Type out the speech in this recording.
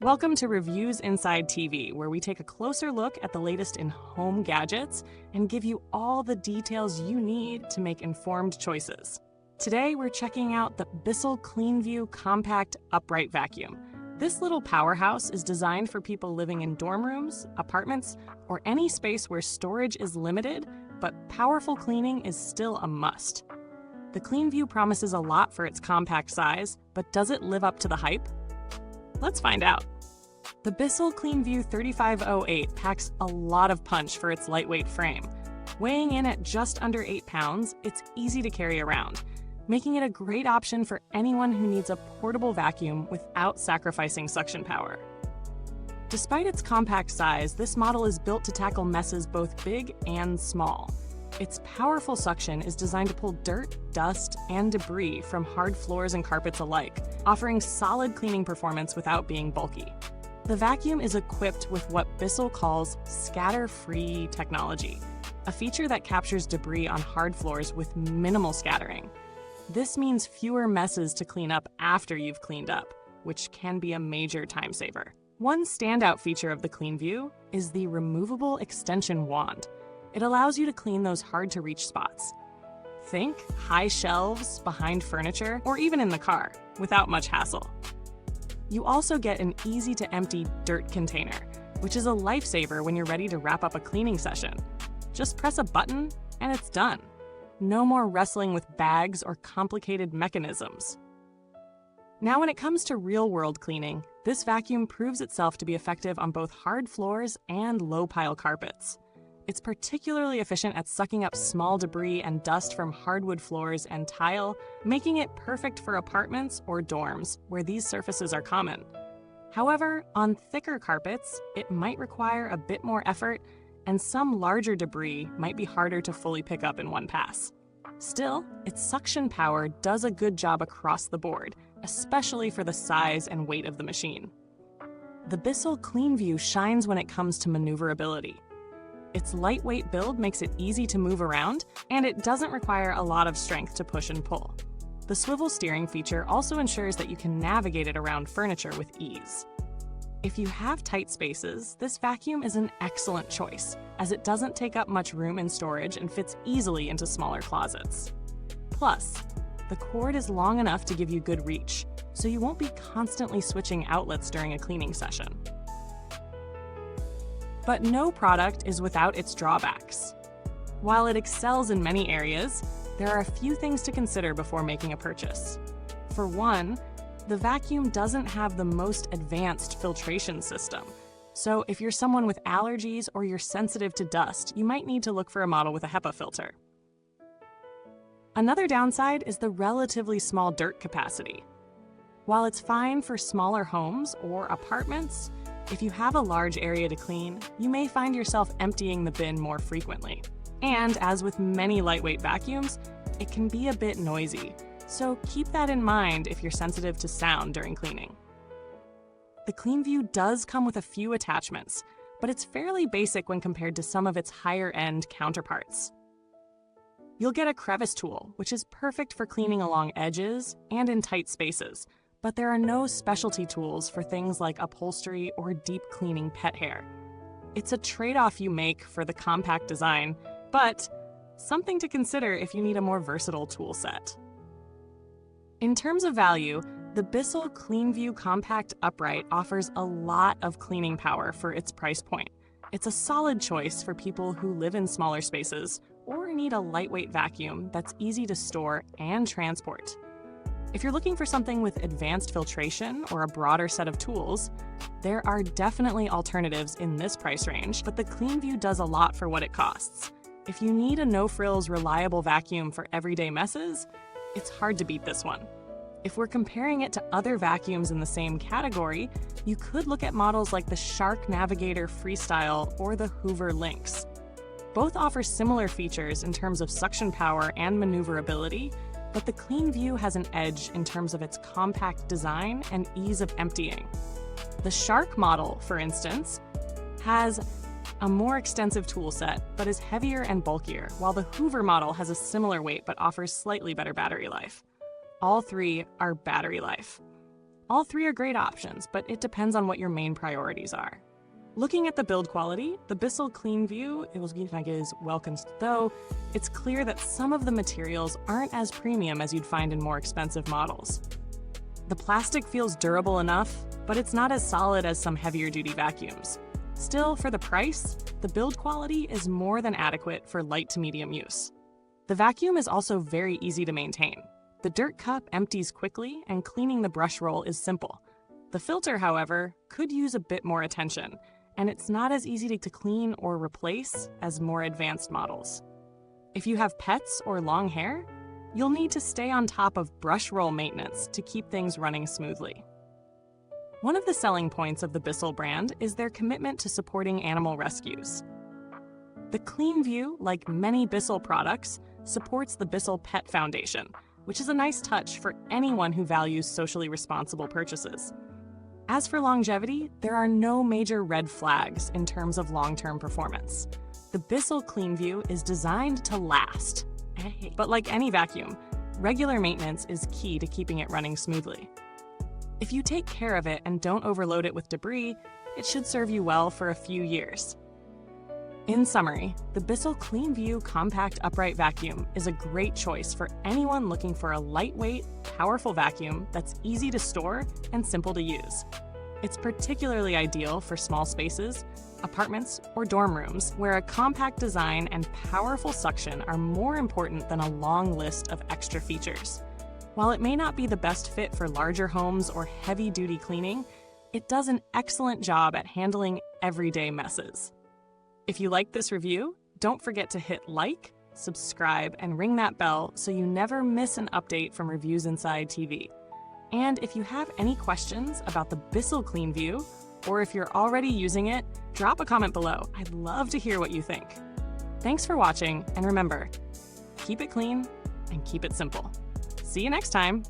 Welcome to Reviews Inside TV, where we take a closer look at the latest in home gadgets and give you all the details you need to make informed choices. Today, we're checking out the Bissell CleanView Compact Upright Vacuum. This little powerhouse is designed for people living in dorm rooms, apartments, or any space where storage is limited, but powerful cleaning is still a must. The CleanView promises a lot for its compact size, but does it live up to the hype? Let's find out. The Bissell CleanView 3508 packs a lot of punch for its lightweight frame. Weighing in at just under 8 pounds, it's easy to carry around, making it a great option for anyone who needs a portable vacuum without sacrificing suction power. Despite its compact size, this model is built to tackle messes both big and small. Its powerful suction is designed to pull dirt, dust, and debris from hard floors and carpets alike, offering solid cleaning performance without being bulky. The vacuum is equipped with what Bissell calls scatter-free technology, a feature that captures debris on hard floors with minimal scattering. This means fewer messes to clean up after you've cleaned up, which can be a major time saver. One standout feature of the CleanView is the removable extension wand. It allows you to clean those hard-to-reach spots. Think high shelves, behind furniture, or even in the car, without much hassle. You also get an easy-to-empty dirt container, which is a lifesaver when you're ready to wrap up a cleaning session. Just press a button, and it's done. No more wrestling with bags or complicated mechanisms. Now, when it comes to real-world cleaning, this vacuum proves itself to be effective on both hard floors and low-pile carpets. It's particularly efficient at sucking up small debris and dust from hardwood floors and tile, making it perfect for apartments or dorms, where these surfaces are common. However, on thicker carpets, it might require a bit more effort, and some larger debris might be harder to fully pick up in one pass. Still, its suction power does a good job across the board, especially for the size and weight of the machine. The Bissell CleanView shines when it comes to maneuverability. Its lightweight build makes it easy to move around, and it doesn't require a lot of strength to push and pull. The swivel steering feature also ensures that you can navigate it around furniture with ease. If you have tight spaces, this vacuum is an excellent choice, as it doesn't take up much room in storage and fits easily into smaller closets. Plus, the cord is long enough to give you good reach, so you won't be constantly switching outlets during a cleaning session. But no product is without its drawbacks. While it excels in many areas, there are a few things to consider before making a purchase. For one, the vacuum doesn't have the most advanced filtration system. So if you're someone with allergies or you're sensitive to dust, you might need to look for a model with a HEPA filter. Another downside is the relatively small dirt capacity. While it's fine for smaller homes or apartments, if you have a large area to clean, you may find yourself emptying the bin more frequently. And as with many lightweight vacuums, it can be a bit noisy, so keep that in mind if you're sensitive to sound during cleaning. The CleanView does come with a few attachments, but it's fairly basic when compared to some of its higher-end counterparts. You'll get a crevice tool, which is perfect for cleaning along edges and in tight spaces, but there are no specialty tools for things like upholstery or deep cleaning pet hair. It's a trade-off you make for the compact design, but something to consider if you need a more versatile tool set. In terms of value, the Bissell CleanView Compact Upright offers a lot of cleaning power for its price point. It's a solid choice for people who live in smaller spaces or need a lightweight vacuum that's easy to store and transport. If you're looking for something with advanced filtration or a broader set of tools, there are definitely alternatives in this price range, but the CleanView does a lot for what it costs. If you need a no-frills, reliable vacuum for everyday messes, it's hard to beat this one. If we're comparing it to other vacuums in the same category, you could look at models like the Shark Navigator Freestyle or the Hoover Lynx. Both offer similar features in terms of suction power and maneuverability, but the CleanView has an edge in terms of its compact design and ease of emptying. The Shark model, for instance, has a more extensive tool set, but is heavier and bulkier, while the Hoover model has a similar weight but offers slightly better battery life. All three are battery life. All three are great options, but it depends on what your main priorities are. Looking at the build quality, the Bissell CleanView is welcomed, though it's clear that some of the materials aren't as premium as you'd find in more expensive models. The plastic feels durable enough, but it's not as solid as some heavier-duty vacuums. Still, for the price, the build quality is more than adequate for light to medium use. The vacuum is also very easy to maintain. The dirt cup empties quickly, and cleaning the brush roll is simple. The filter, however, could use a bit more attention, and it's not as easy to clean or replace as more advanced models. If you have pets or long hair, you'll need to stay on top of brush roll maintenance to keep things running smoothly. One of the selling points of the Bissell brand is their commitment to supporting animal rescues. The CleanView, like many Bissell products, supports the Bissell Pet Foundation, which is a nice touch for anyone who values socially responsible purchases. As for longevity, there are no major red flags in terms of long-term performance. The Bissell CleanView is designed to last. But like any vacuum, regular maintenance is key to keeping it running smoothly. If you take care of it and don't overload it with debris, it should serve you well for a few years. In summary, the Bissell CleanView Compact Upright Vacuum is a great choice for anyone looking for a lightweight, powerful vacuum that's easy to store and simple to use. It's particularly ideal for small spaces, apartments, or dorm rooms where a compact design and powerful suction are more important than a long list of extra features. While it may not be the best fit for larger homes or heavy-duty cleaning, it does an excellent job at handling everyday messes. If you liked this review, don't forget to hit like, subscribe, and ring that bell so you never miss an update from Reviews Inside TV. And if you have any questions about the Bissell CleanView, or if you're already using it, drop a comment below. I'd love to hear what you think. Thanks for watching, and remember, keep it clean and keep it simple. See you next time.